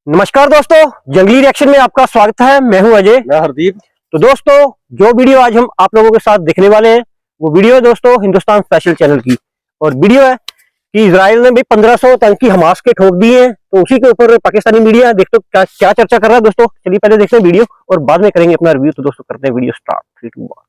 नमस्कार दोस्तों, जंगली रिएक्शन में आपका स्वागत है। मैं हूं अजय। मैं हरदीप। तो दोस्तों, जो वीडियो आज हम आप लोगों के साथ देखने वाले हैं वो वीडियो है दोस्तों हिंदुस्तान स्पेशल चैनल की। और वीडियो है कि इजराइल ने भी 1500 टंकी हमास के ठोक दिए हैं। तो उसी के ऊपर पाकिस्तानी मीडिया देखते क्या क्या चर्चा कर रहा है दोस्तों। चलिए पहले देखते हैं वीडियो और बाद में करेंगे अपना रिव्यू। तो दोस्तों करते हैं वीडियो स्टार्ट। 3 2 1।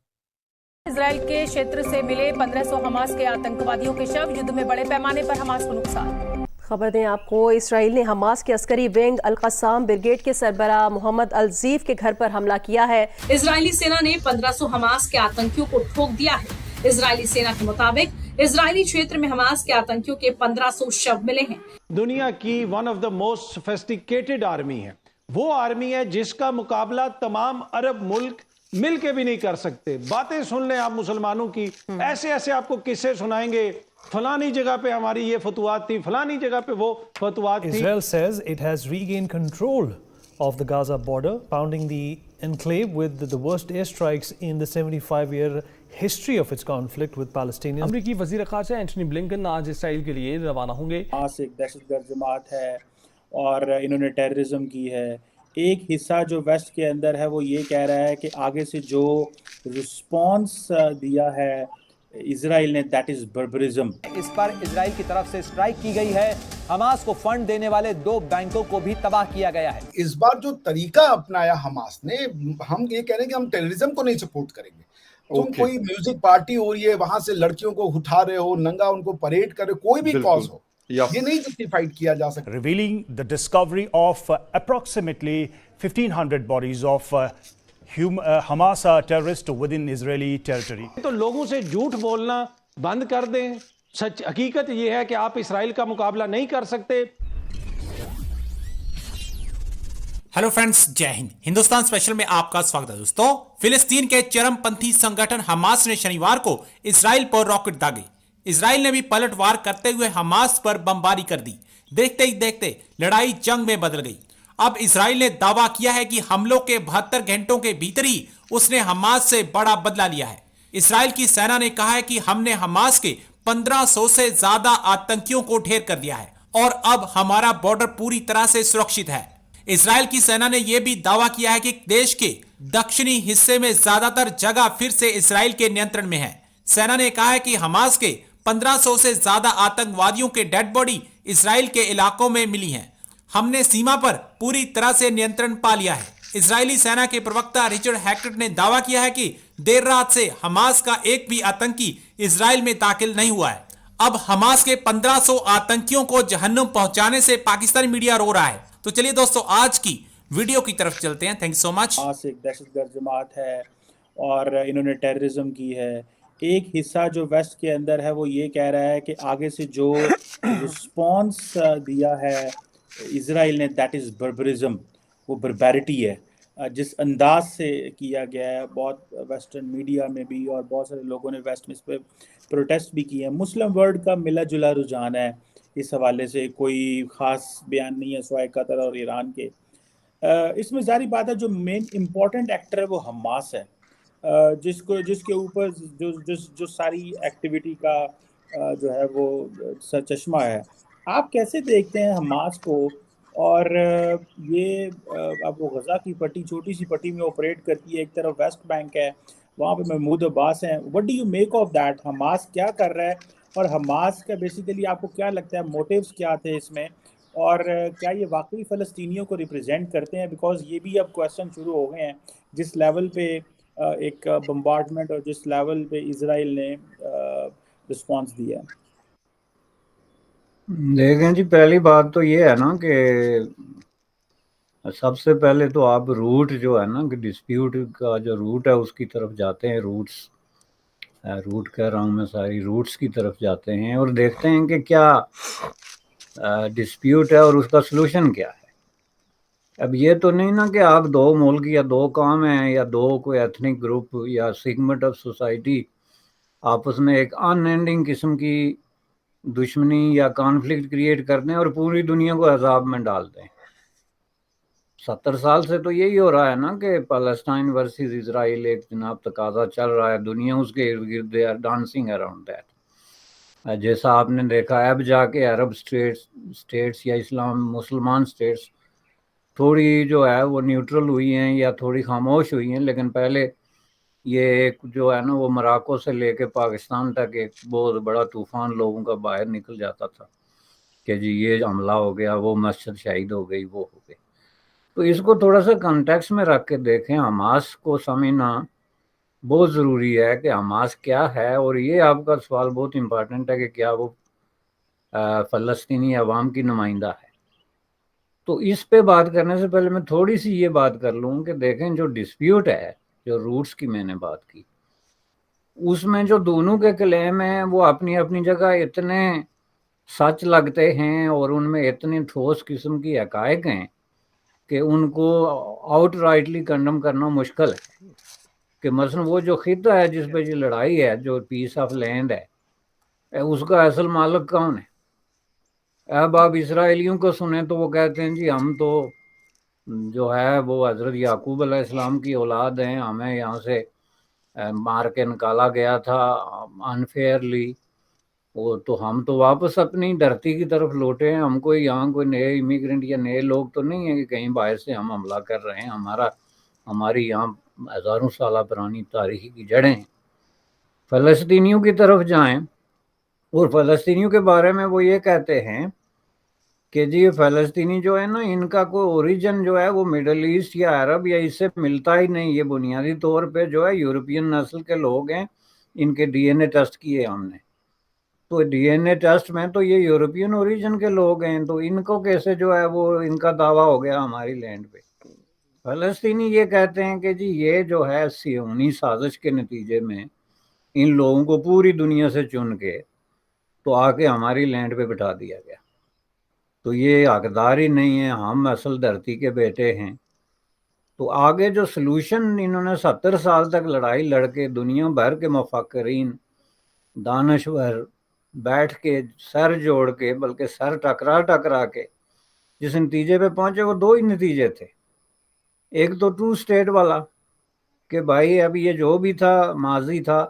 इजराइल के क्षेत्र से मिले 1500 हमास के आतंकवादियों के शव। युद्ध में बड़े पैमाने पर हमास को नुकसान। खबर दें आपको, इसराइल ने हमास के अस्करी विंग अल-कस्साम ब्रिगेड के सरबराह मोहम्मद अल-जीफ के घर पर हमला किया है। इजरायली सेना ने 1500 हमास के आतंकियों को ठोक दिया है। इजरायली सेना के मुताबिक इजरायली क्षेत्र में हमास के आतंकियों के 1500 शव मिले हैं। दुनिया की one of the most sophisticated army है। वो आर्मी है जिसका मुकाबला तमाम अरब मुल्क मिलके भी नहीं कर सकते। बातें सुन लें आप मुसलमानों की, ऐसे ऐसे आपको किस्से सुनाएंगे, फलानी जगह पे हमारी ये फतवात थी, फलानी जगह पे वो फतवात थी। Israel says it has regained control of the Gaza border, pounding the enclave with the worst airstrikes in the 75-year history of its conflict with Palestinians. अमरीकी वज़ीर ख़ारजा एंटनी ब्लिंकन आज इसराइल के लिए रवाना होंगे। हमास एक दहशतगर्द जमात है और इन्होंने टेररिज्म की है। एक हिस्सा जो वेस्ट के अंदर है वो ये कह रहा है कि आगे से जो रिस्पॉन्स दिया है इजराइल ने, दैट इज बर्बरिज्म। इस पर इजराइल की तरफ से स्ट्राइक की गई है। हमास को फंड देने वाले 2 बैंकों को भी तबाह किया गया है। इस बार जो तरीका अपनाया हमास ने, हम ये कह रहे हैं कि हम टेररिज्म को नहीं सपोर्ट करेंगे। तुम कोई म्यूजिक पार्टी हो रही है, वहां से लड़कियों को उठा रहे हो, नंगा उनको परेड कर रहे हो, कोई भी कॉज हो, ये नहीं जस्टिफाइड किया जा सकता। Revealing the discovery of approximately 1500 bodies of Hamas terrorists within Israeli territory. तो लोगों से झूठ बोलना बंद कर दें। सच हकीकत यह है कि आप इसराइल का मुकाबला नहीं कर सकते। हेलो फ्रेंड्स, जय हिंद। हिंदुस्तान स्पेशल में आपका स्वागत है दोस्तों। फिलिस्तीन के चरमपंथी संगठन हमास ने शनिवार को इसराइल पर रॉकेट दागे। इसराइल ने भी पलटवार करते हुए हमास पर बमबारी कर दी। देखते ही देखते लड़ाई जंग में बदल गई। अब इसराइल ने दावा किया है कि हमलों के 72 घंटों के भीतर ही उसने हमास से बड़ा बदला लिया है। इसराइल की सेना ने कहा है कि हमने हमास के 1500 से ज्यादा आतंकियों को ढेर कर दिया है और अब हमारा बॉर्डर पूरी तरह से सुरक्षित है। इसराइल की सेना ने यह भी दावा किया है कि देश के दक्षिणी हिस्से में ज्यादातर जगह फिर से इसराइल के नियंत्रण में है। सेना ने कहा है कि हमास के 1500 से ज्यादा आतंकवादियों के डेड बॉडी इसराइल के इलाकों में मिली हैं। हमने सीमा पर पूरी तरह से नियंत्रण पा लिया है। इजरायली सेना के प्रवक्ता रिचर्ड हैकेट ने दावा किया है कि देर रात से हमास का एक भी आतंकी इजराइल में दाखिल नहीं हुआ है। अब हमास के 1500 आतंकियों को जहन्नुम पहुंचाने से पाकिस्तानी मीडिया रो रहा है। तो चलिए दोस्तों आज की वीडियो की तरफ चलते हैं। Thank you so much. Hamas एक दहशतगर्द जमात है और इन्होंने टेररिज्म की है। एक हिस्सा जो वेस्ट के अंदर है वो ये कह रहा है कि आगे से जो रिस्पॉन्स दिया है इजराइल ने, दैट इज़ बर्बरिज्म, वो बर्बैरिटी है। जिस अंदाज से किया गया है, बहुत वेस्टर्न मीडिया में भी और बहुत सारे लोगों ने वेस्ट में इस पर प्रोटेस्ट भी किए हैं। मुस्लिम वर्ल्ड का मिला जुला रुझान है इस हवाले से, कोई ख़ास बयान नहीं है सिवाय कतर और ईरान के। इसमें जारी बात है जो मेन इम्पोर्टेंट एक्टर है वो हमास है, जिसके ऊपर जो सारी एक्टिविटी का जो है वो सरचश्मा है। आप कैसे देखते हैं हमास को? और ये अब वो गज़ा की पट्टी, छोटी सी पट्टी में ऑपरेट करती है। एक तरफ वेस्ट बैंक है, वहाँ पे महमूद अब्बास हैं। What do you make of that? Hamas क्या कर रहा है और हमास का बेसिकली आपको क्या लगता है मोटिव्स क्या थे इसमें, और क्या ये वाकई फ़लस्तीनियों को रिप्रेजेंट करते हैं? बिकॉज ये भी अब क्वेश्चन शुरू हो गए हैं जिस लेवल पे एक बम्बार्डमेंट और जिस लेवल पे इजराइल ने रिस्पॉन्स दिया है। देखें जी, पहली बात तो ये है ना कि सबसे पहले तो आप रूट जो है ना कि डिस्प्यूट का जो रूट है उसकी तरफ जाते हैं। रूट कह रहा हूँ मैं, सारी रूट्स की तरफ जाते हैं और देखते हैं कि क्या डिस्प्यूट है और उसका सलूशन क्या है। अब ये तो नहीं ना कि आप 2 मुल्क या 2 कौम हैं या 2 कोई एथनिक ग्रुप या सेगमेंट ऑफ सोसाइटी आपस में एक अनएंडिंग किस्म की दुश्मनी या कॉन्फ्लिक्ट क्रिएट कर दें और पूरी दुनिया को अजाब में डाल दें। 70 साल से तो यही हो रहा है ना कि पैलेस्टाइन वर्सेस इजराइल एक जनाब तकाजा चल रहा है। दुनिया उसके इर्द गिर्द they are dancing around that. जैसा आपने देखा है अब जाके अरब स्टेट्स या इस्लाम मुसलमान स्टेट्स थोड़ी जो है वो न्यूट्रल हुई हैं या थोड़ी खामोश हुई हैं, लेकिन पहले ये एक जो है ना वो मोरक्को से लेके पाकिस्तान तक एक बहुत बड़ा तूफान लोगों का बाहर निकल जाता था कि जी ये हमला हो गया, वो मस्जिद शहीद हो गई, वो हो गई। तो इसको थोड़ा सा कॉन्टेक्स्ट में रख के देखें, हमास को समझना बहुत ज़रूरी है कि हमास क्या है। और ये आपका सवाल बहुत इम्पोर्टेंट है कि क्या वो फ़लस्तीनी अवाम की नुमाइंदा है। तो इस पे बात करने से पहले मैं थोड़ी सी ये बात कर लूँ कि देखें जो डिस्प्यूट है, जो रूट्स की मैंने बात की, उसमें जो दोनों के क्लेम हैं वो अपनी अपनी जगह इतने सच लगते हैं और उनमें इतनी ठोस किस्म की हकायक हैं कि उनको आउटराइटली कंडम करना मुश्किल है। कि मसलन वो जो खिता है जिस पे ये लड़ाई है, जो पीस ऑफ लैंड है, उसका असल मालिक कौन है? अब आप इसराइलियों को सुने तो वो कहते हैं जी हम तो जो है वो हज़रत याकूब अलैहिस्सलाम की औलाद हैं, हमें यहाँ से मार के निकाला गया था अनफेयरली, वो तो हम तो वापस अपनी धरती की तरफ लौटे हैं, हमको यहाँ कोई नए इमिग्रेंट या नए लोग तो नहीं है कि कहीं बाहर से हम हमला कर रहे हैं। हमारी यहाँ हज़ारों साल पुरानी तारीखी की जड़ें हैं। फ़लस्तीनियों की तरफ जाएं और फ़लस्तीनियों के बारे में वो ये कहते हैं कि जी ये फ़लस्तीनी जो है ना, इनका कोई ओरिजिन जो है वो मिडल ईस्ट या अरब या इससे मिलता ही नहीं, ये बुनियादी तौर पे जो है यूरोपियन नस्ल के लोग हैं। इनके डीएनए टेस्ट किए हमने, तो डीएनए टेस्ट में तो ये यूरोपियन ओरिजिन के लोग हैं, तो इनको कैसे जो है वो इनका दावा हो गया हमारी लैंड पे। फ़लस्तीनी ये कहते हैं कि जी ये जो है सियोनी साजिश के नतीजे में इन लोगों को पूरी दुनिया से चुन के तो आके हमारी लैंड पे बिठा दिया गया, तो ये हकदार ही नहीं है, हम असल धरती के बेटे हैं। तो आगे जो सलूशन इन्होंने 70 साल तक लड़ाई लड़के दुनिया भर के मुफक्किरीन दानश्वर बैठ के सर जोड़ के, बल्कि सर टकरा के जिस नतीजे पे पहुंचे वो दो ही नतीजे थे। एक तो 2 स्टेट वाला कि भाई अब ये जो भी था माजी था,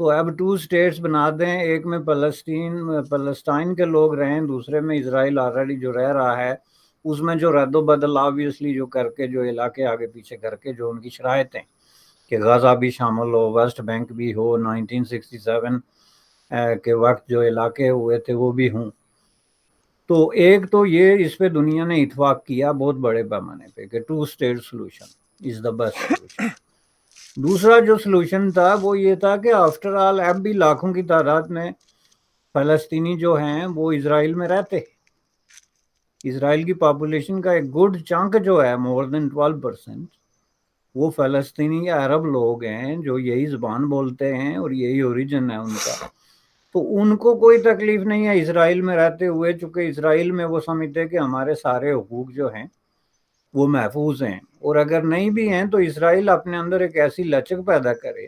तो अब 2 स्टेट्स बना दें, एक में फ़लस्तीन के लोग रहें, दूसरे में इजराइल ऑलरेडी जो रह रहा है, उसमें जो रद्द बदल ऑब्वियसली जो करके जो इलाके आगे पीछे करके जो उनकी शरायतें कि गाज़ा भी शामिल हो, वेस्ट बैंक भी हो, 1967 के वक्त जो इलाके हुए थे वो भी हों। तो एक तो ये इस पे दुनिया ने इत्फाक किया बहुत बड़े पैमाने पे कि 2 state solution is the best solution. दूसरा जो सलूशन था वो ये था कि आफ्टर ऑल अब भी लाखों की तादाद में फ़लस्तीनी जो हैं वो इजराइल में रहते हैं। इजराइल की पॉपुलेशन का एक गुड चंक जो है मोर देन 12% वो फ़लस्तीनी या अरब लोग हैं जो यही ज़बान बोलते हैं और यही ओरिजिन है उनका। तो उनको कोई तकलीफ़ नहीं है इजराइल में रहते हुए, चूँकि इजराइल में वो समझते हैं कि हमारे सारे हुकूक जो हैं वो महफूज हैं, और अगर नहीं भी हैं तो इजराइल अपने अंदर एक ऐसी लचक पैदा करे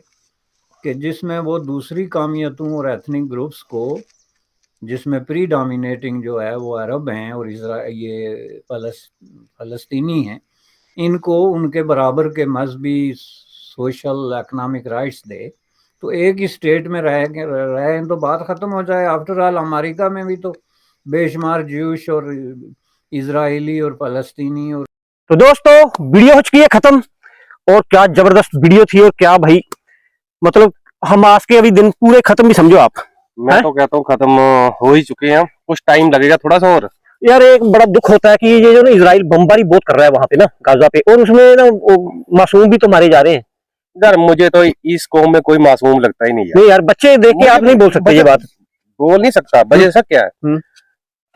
कि जिसमें वो दूसरी कौमियतों और एथनिक ग्रुप्स को, जिसमें प्रीडोमिनेटिंग जो है वो अरब हैं और ये फ़लस्तीनी हैं, इनको उनके बराबर के मजहबी सोशल इकनॉमिक राइट्स दे, तो एक ही स्टेट में रहें तो बात ख़त्म हो जाए। आफ्टर ऑल अमेरिका में भी तो बेशुमार ज्यूश और इजराइली और फ़लस्तीनी और तो दोस्तों वीडियो हो चुकी है खत्म, और क्या जबरदस्त वीडियो थी, और क्या भाई मतलब हमास के अभी दिन पूरे खत्म भी समझो आप। मैं तो कहता हूँ खत्म हो ही चुके हैं, कुछ टाइम लगेगा थोड़ा सा और। यार एक बड़ा दुख होता है कि ये जो ना इजराइल बमबारी बहुत कर रहा है वहां पे ना गाजा पे, और उसमें ना मासूम भी तो मारे जा रहे हैं। यार मुझे तो इस कौम में कोई मासूम लगता ही नहीं यार। नहीं यार बच्चे देख के आप नहीं बोल सकते ये बात। बोल नहीं सकता, वजह से क्या है,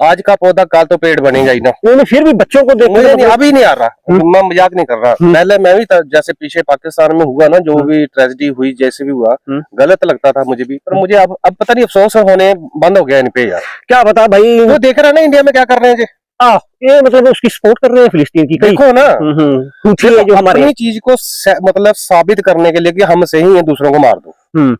आज का पौधा काल तो पेड़ बनेगा ही ना। नहीं फिर भी बच्चों को देखो, मुझे नहीं, अभी नहीं आ रहा, मैं मजाक नहीं कर रहा। पहले मैं भी था, जैसे पीछे पाकिस्तान में हुआ ना जो भी ट्रेजेडी हुई, जैसे भी हुआ गलत लगता था मुझे भी, पर मुझे अब पता नहीं अफसोस होने बंद हो गया इन पे यार। क्या बता भाई, वो देख रहा है ना इंडिया में क्या कर रहे हैं ये मतलब उसकी सपोर्ट कर रहे हैं फिलिस्तीन की। देखो ना जो हमारे चीज को मतलब साबित करने के लिए कि हम सही है, दूसरों को मार दो।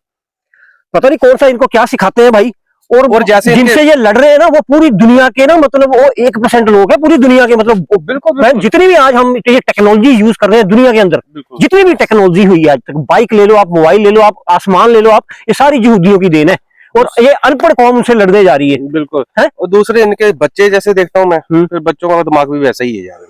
पता नहीं कौन सा इनको क्या सिखाते हैं भाई। और जैसे जिनसे ये लड़ रहे हैं ना वो पूरी दुनिया के ना, मतलब वो 1% लोग हैं पूरी दुनिया के, मतलब बिल्कुल जितनी भी आज हम ये टेक्नोलॉजी यूज कर रहे हैं दुनिया के अंदर, जितनी भी टेक्नोलॉजी हुई है आज तक, बाइक ले लो आप, मोबाइल ले लो आप, आसमान ले लो आप, ये सारी यहूदियों की देन है, और ये अनपढ़ कौम उनसे लड़ने जा रही है। बिल्कुल है? और दूसरे इनके बच्चे जैसे देखता हूँ मैं, फिर बच्चों का दिमाग भी वैसा ही है यार।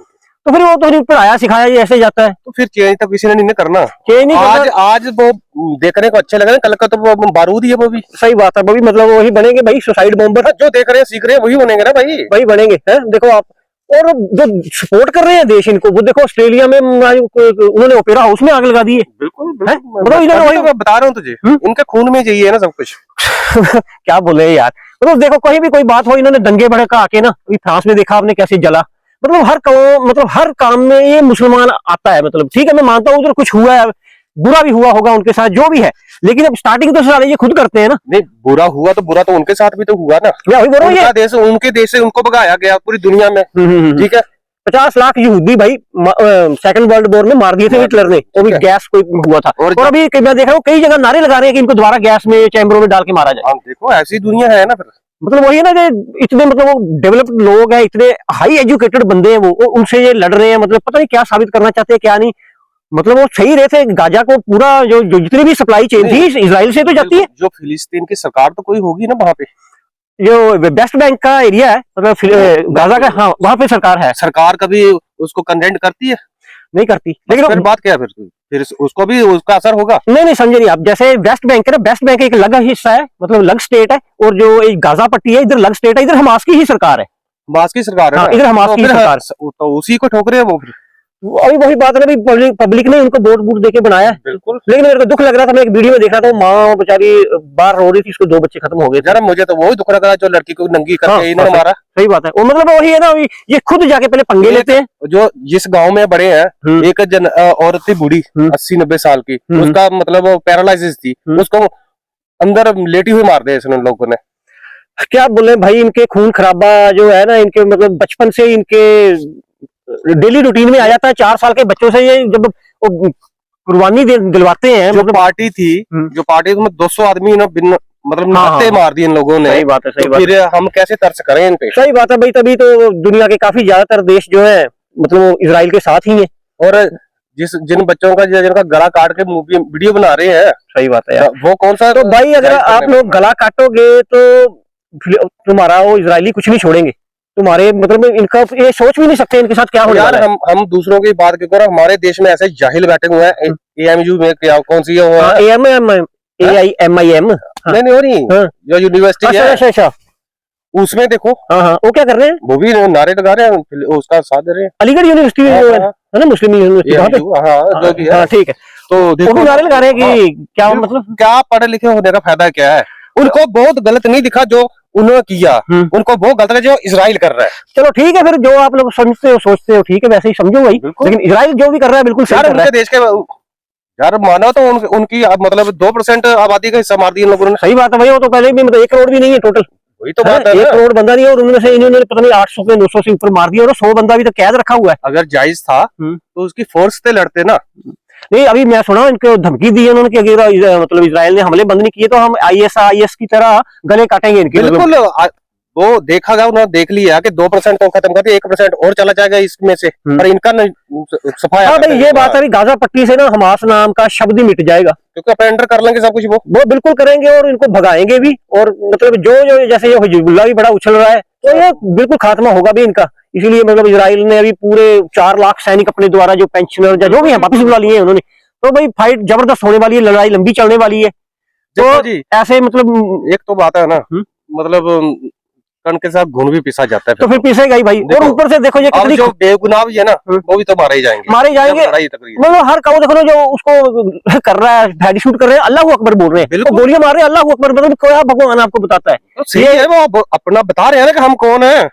तो फिर वो तो पढ़ाया सिखाया ये ऐसे जाता है, तो फिर चेंज तो किसी ने नहीं करना। चेंज नहीं आज करना। आज वो देखने को अच्छे लग रहे हैं, कल का तो वो बारूद ही है वो भी। सही बात है, वो भी मतलब वही बनेंगे भाई, सुसाइड बॉम्बर। जो देख रहे हैं सीख रहे हैं वही बनेंगे ना भाई, वही बनेंगे हैं। देखो आप, और जो सपोर्ट कर रहे हैं देश इनको, वो देखो ऑस्ट्रेलिया में उन्होंने ओपेरा हाउस में आग लगा दी है। बिल्कुल मतलब इन्होंने वही, मैं बता रहा हूँ तुझे, इनके खून में चाहिए ना सब कुछ। क्या बोले यार, मतलब देखो कहीं भी कोई बात हो, इन्होंने दंगे भड़का आके ना, अभी फ्रांस में देखा आपने कैसे जला। मतलब हर काम में ये मुसलमान आता है। मतलब ठीक है, मैं मानता हूँ उधर कुछ हुआ है, बुरा भी हुआ होगा उनके साथ, जो भी है, लेकिन अब स्टार्टिंग तो सारे ये खुद करते हैं ना। नहीं, बुरा हुआ तो बुरा तो उनके साथ भी तो हुआ ना। मैं वही बोल रहा हूँ, उनका देश, उनके देश से उनको भगाया गया पूरी दुनिया में। ठीक है, 50 लाख यहूदी भाई सेकंड वर्ल्ड वॉर में मार दिए थे हिटलर ने, वो भी गैस कोई हुआ था। और अभी मैं देख रहा हूँ कई जगह नारे लगा रहे हैं कि इनको दोबारा गैस में चैम्बरों में डाल के मारा जाए। देखो ऐसी दुनिया है ना। फिर मतलब वही है ना कि इतने मतलब वो डेवलप्ड लोग हैं, इतने हाई एजुकेटेड बंदे हैं, वो उनसे ये लड़ रहे हैं। मतलब पता नहीं क्या साबित करना चाहते हैं क्या नहीं। मतलब वो सही रहे थे, गाजा को पूरा जो जितनी भी सप्लाई चेन थी इजराइल से तो जाती है। जो फिलिस्तीन की सरकार तो कोई होगी ना वहां पे, जो वेस्ट बैंक का एरिया है, मतलब गाजा का, हाँ वहां पे सरकार है। सरकार कभी उसको कंडेम करती है? नहीं करती। लेकिन फिर बात क्या है, फिर उसको भी उसका असर होगा। नहीं समझे नहीं आप, जैसे वेस्ट बैंक है ना, वेस्ट बैंक एक अलग हिस्सा है, मतलब अलग स्टेट है, और जो गाजा पट्टी है इधर अलग स्टेट है, इधर हमास की ही सरकार है। हमास की सरकार है, हाँ, इधर हमास की सरकार, तो उसी को ठोक रहे हैं वो। फिर अभी वही बात है ना, पब्लिक ने उनको वोट वोट देके बनाया है। बिल्कुल। लेकिन मेरे को दुख लग रहा था, मैं एक वीडियो में देख रहा था, माँ बेचारी बाहर रो रही थी, उसको 2 बच्चे खत्म हो गए थे। यार मुझे तो वही दुख लग रहा, जो लड़की को नंगी करके इन्होंने मारा। सही बात है, वो मतलब वही है ना, ये खुद जाके पहले पंगे लेते हैं। जो जिस गांव में बड़े हैं, एक औरत थी बूढ़ी 80-90 साल की, उसका मतलब पैरालिसिस थी, उसको अंदर लेटी हुई मार दिया इसने लोगों ने। क्या बोले भाई, इनके खून खराबा जो है ना, इनके मतलब बचपन से इनके डेली रूटीन में आ जाता है। 4 साल के बच्चों से ये जब कुर्बानी दिलवाते हैं। जो पार्टी थी, जो पार्टी में 200 आदमी मतलब नाते मार दिए इन लोगों ने। सही बात है, सही बात है। फिर हम कैसे तरस करें इन पे? सही बात है भाई, तभी तो दुनिया के काफी ज्यादातर देश जो है मतलब इजराइल के साथ ही है। और जिन बच्चों का जिनका गला काट के मूवी वीडियो बना रहे हैं। सही बात है यार, वो कौन सा? तो भाई अगर आप लोग गला काटोगे तो तुम्हारा वो इजरायली कुछ नहीं छोड़ेंगे तुम्हारे, मतलब इनका ये सोच भी नहीं सकते इनके साथ क्या हो यार। हम दूसरों की बात क्यों करें, हमारे देश में ऐसे जाहिल बैठे हुए हैं। AMU में क्या कौन सी है वो? AIMIM नहीं हो रही, जो यूनिवर्सिटी है। अच्छा, उसमें देखो। हाँ, वो क्या कर रहे हैं? वो भी नारे लगा रहे हैं, उसका साथ दे रहे हैं। अलीगढ़ यूनिवर्सिटी है ना, मुस्लिम यूनिवर्सिटी, जो भी है। ठीक है, तो वो भी नारे लगा रहे हैं कि क्या मतलब क्या पढ़े लिखे होने का फायदा क्या है? उनको बहुत गलत नहीं दिखा जो उन्होंने किया, उनको बहुत गलत है जो इजराइल कर रहा है। चलो ठीक है, फिर जो आप लोग समझते हो सोचते हो ठीक है, वैसे ही समझो भाई। लेकिन इजराइल जो भी कर रहा है बिल्कुल सही कर रहा है। देश के यार मानो तो उनकी मतलब 2% आबादी का हिस्सा मार दिया इन लोगों ने। सही बात है भाई, वो तो पहले भी मतलब 1 करोड़ भी नहीं है टोटल। वही तो बात है, 1 करोड़ बंदा नहीं है, और उनमें से इन्होंने पता नहीं 800 से 900 से ऊपर मार दिया, और 100 बंदा भी तो कैद रखा हुआ है। अगर जायज था तो उसकी फोर्स से लड़ते ना। नहीं, अभी मैं सुना इनको धमकी दी है उन्होंने कि अगर मतलब इजराइल ने हमले बंद नहीं किए तो हम IS की तरह गले काटेंगे इनके। बिल्कुल, वो देखा गया, उन्होंने देख लिया कि 2% को खत्म कर दिया, 1% और चला जाएगा इसमें से, पर इनका सफाया। हाँ भाई, ये बात है, गाजा पट्टी से ना हमास नाम का शब्द ही मिट जाएगा, क्योंकि अपेंडर कर लेंगे सब कुछ। वो बिल्कुल करेंगे, और इनको भगाएंगे भी। और मतलब जो जैसे ये हिजबुल्लाह भी बड़ा उछल रहा है, तो ये बिल्कुल खात्मा होगा भी इनका। इसीलिए मतलब इजराइल ने अभी पूरे 4 लाख सैनिक अपने द्वारा जो पेंशनर जो भी है वापस बुला लिए हैं उन्होंने। तो भाई फाइट जबरदस्त होने वाली है, लड़ाई लंबी चलने वाली है। तो ऐसे मतलब एक तो बात है ना, मतलब कण के साथ घुन भी पिसा जाता है, तो फिर पिसेगा ही भाई। और ऊपर से देखो ये कितनी जो बेगुनाह भी है ना, वो भी तो मारे ही जाएंगे। मतलब हर काऊ देखो ना, जो उसको कर रहा है, हेड शूट कर रहे हैं, अल्लाह अकबर बोल रहे हैं, तो गोलियां मार रहे हैं, अल्लाह अकबर। मतलब क्या भगवान आपको बताता है? तो सही है, वो अपना बता रहे हैं ना कि हम कौन है।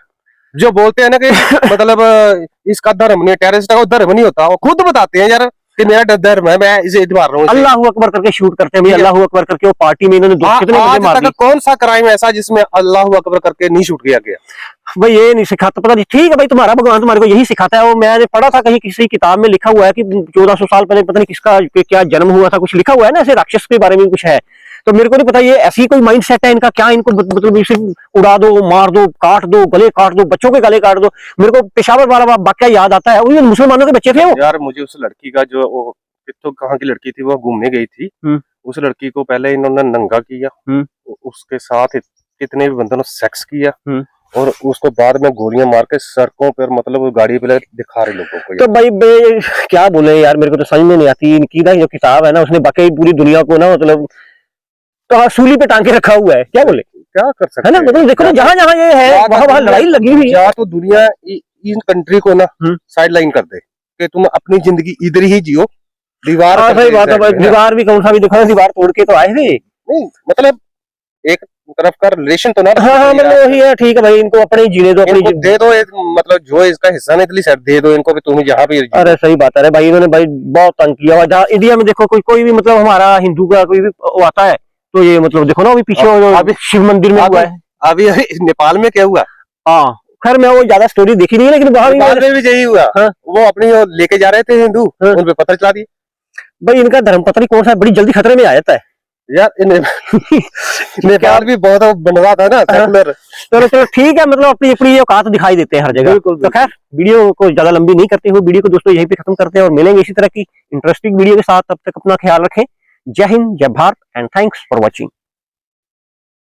जो बोलते हैं ना कि मतलब इसका धर्म नहीं, टेररिस्ट का धर्म नहीं होता, वो खुद बताते हैं यार कि मेरा धर्म है, मैं इसे मार रहा हूँ। अल्लाह अकबर करके शूट करते हैं भाई, अल्लाह अकबर करके। वो पार्टी में इन्होंने कितने बंदे मार दिए। कौन सा क्राइम ऐसा जिसमें अल्लाह अकबर करके नहीं शूट किया गया? भाई ये नहीं सिखाता, पता नहीं। ठीक है भाई, तुम्हारा भगवान तुम्हारे को यही सिखाता है। वो मैंने पढ़ा था कहीं किसी किताब में लिखा हुआ है कि 1400 साल पहले पता नहीं किसका क्या जन्म हुआ था, कुछ लिखा हुआ है ना ऐसे, राक्षस के बारे में कुछ है। तो मेरे को नहीं पता ये ऐसी कोई माइंड सेट है इनका क्या, इनको मतलब इसे उड़ा दो, मार दो, काट दो, गले काट दो, बच्चों के गले काट दो। मेरे को पेशावर वाला वाकया याद आता है, वो मुसलमानों के बच्चे थे वो। यार मुझे उस लड़की का जो तो कहाँ की लड़की थी, वो घूमने गई थी, उस लड़की को पहले इन्होंने नंगा किया, उसके साथ कितने भी बंदों ने सेक्स किया, और उसको बाद में गोलियां मार के सड़कों पर मतलब गाड़ी पे दिखा रहे लोगों को। तो भाई क्या बोले यार, मेरे को तो समझ में नहीं आती। इनकी ना जो किताब है ना, उसने बाकी पूरी दुनिया को ना मतलब तो सूली पे टांग के रखा हुआ है। क्या बोले, क्या कर सकते है ना, मतलब देखो ना जहां जहां ये है वहां लड़ाई लगी हुई है। या तो दुनिया इन कंट्री को ना साइड लाइन कर दे कि तुम अपनी जिंदगी इधर ही जियो। दीवार सही बात है, दीवार भी कौन सा भी देखो, दीवार तोड़ के तो आए थे। नहीं मतलब एक तरफ का रिलेशन तो ना। हाँ मतलब वही है, ठीक है भाई, इनको अपने जीने दो, अपनी दे दो मतलब जो इसका हिस्सा नहीं इतनी दे दो इनको भी, तुम यहाँ पे। अरे सही बात है भाई, इन्होंने भाई बहुत तंग किया हुआ। जहाँ इंडिया में देखो कोई भी मतलब हमारा हिंदू का कोई भी वो आता है तो ये मतलब देखो ना अभी पीछे अभी शिव मंदिर में हुआ है। अभी नेपाल में क्या हुआ? हाँ खैर मैं वो ज्यादा स्टोरी देखी नहीं है, लेकिन वहां भी यही हुआ। वो अपनी लेके जा रहे थे हिंदू, उन पे पत्थर चला दिए। भाई इनका धर्म पता नहीं कौन सा बड़ी जल्दी खतरे में आ जाता है यार। नेपाल भी बहुत बनवा था ना सेकुलर। चलो ठीक है, मतलब अपनी अपनी औकात दिखाई देते हैं हर जगह। तो खैर वीडियो को ज्यादा लंबी नहीं करते हुए वीडियो को दोस्तों यहीं पे खत्म करते हैं और मिलेंगे इसी तरह की इंटरेस्टिंग वीडियो के साथ। तब तक अपना ख्याल रखें। जय हिंद, जय Bharat and thanks for watching.